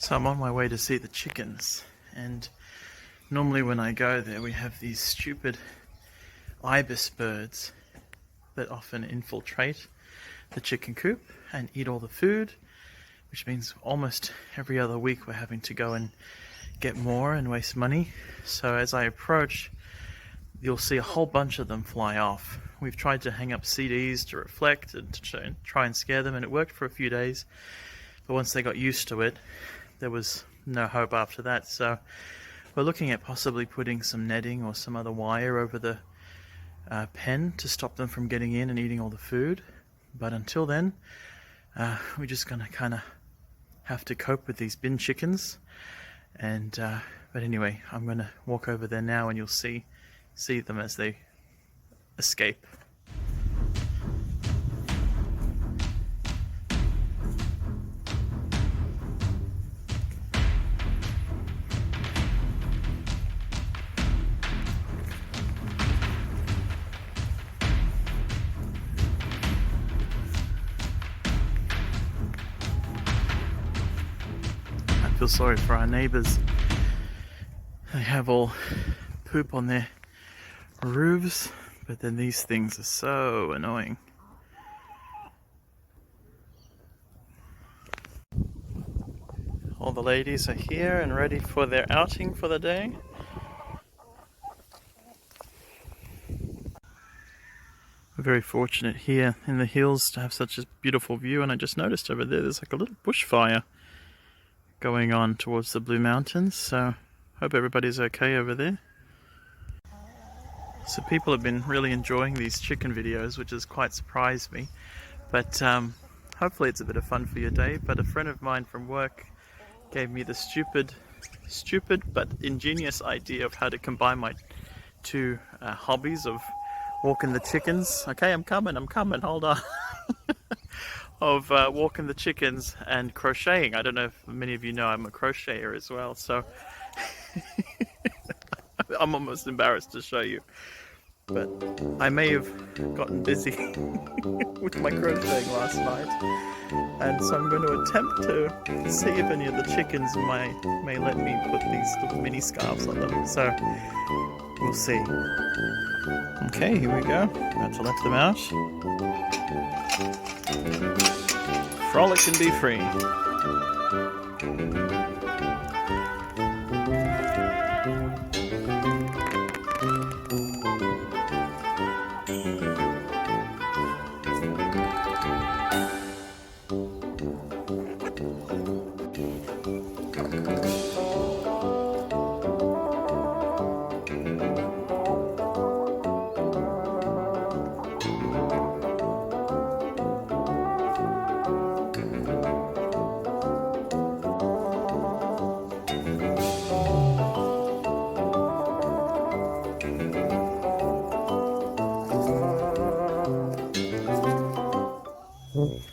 So I'm on my way to see the chickens, and normally when I go there we have these stupid ibis birds that often infiltrate the chicken coop and eat all the food, which means almost every other week we're having to go and get more and waste money. So as I approach, you'll see a whole bunch of them fly off. We've tried to hang up CDs to reflect and to try and scare them, and it worked for a few days, but once they got used to it, there was no hope after that. So we're looking at possibly putting some netting or some other wire over the pen to stop them from getting in and eating all the food. But until then, we're just gonna kind of have to cope with these bin chickens. And but anyway, I'm gonna walk over there now, and you'll see them as they escape. I feel sorry for our neighbors. They have all poop on their roofs, but then these things are so annoying. All the ladies are here and ready for their outing for the day. We're very fortunate here in the hills to have such a beautiful view, and I just noticed over there's like a little bushfire going on towards the Blue Mountains, so hope everybody's okay over there. So people have been really enjoying these chicken videos, which has quite surprised me, but hopefully it's a bit of fun for your day. But a friend of mine from work gave me the stupid but ingenious idea of how to combine my two hobbies of walking the chickens. Okay, I'm coming, hold on. Of walking the chickens and crocheting. I don't know if many of you know I'm a crocheter as well, so I'm almost embarrassed to show you, but I may have gotten busy with my crocheting last night, and so I'm going to attempt to see if any of the chickens may let me put these little mini scarves on them, so we'll see. Okay, here we go, about to let them out. Frolic and be free.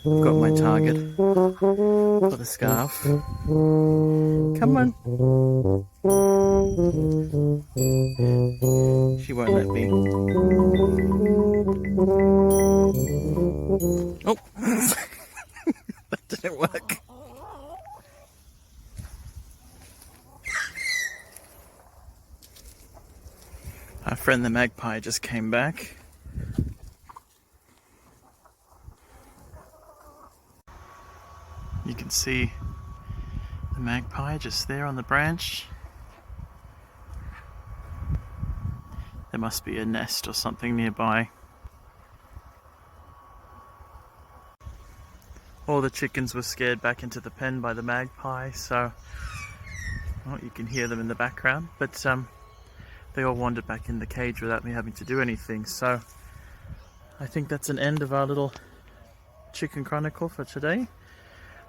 I've got my target for the scarf. Come on. She won't let me. Oh! That didn't work. Our friend the magpie just came back. You can see the magpie just there on the branch. There must be a nest or something nearby. All the chickens were scared back into the pen by the magpie, so well, you can hear them in the background, but they all wandered back in the cage without me having to do anything. So I think that's an end of our little chicken chronicle for today.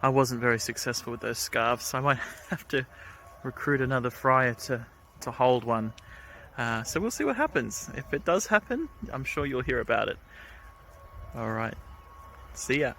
I wasn't very successful with those scarves, so I might have to recruit another fryer to hold one. So we'll see what happens. If it does happen, I'm sure you'll hear about it. Alright, see ya.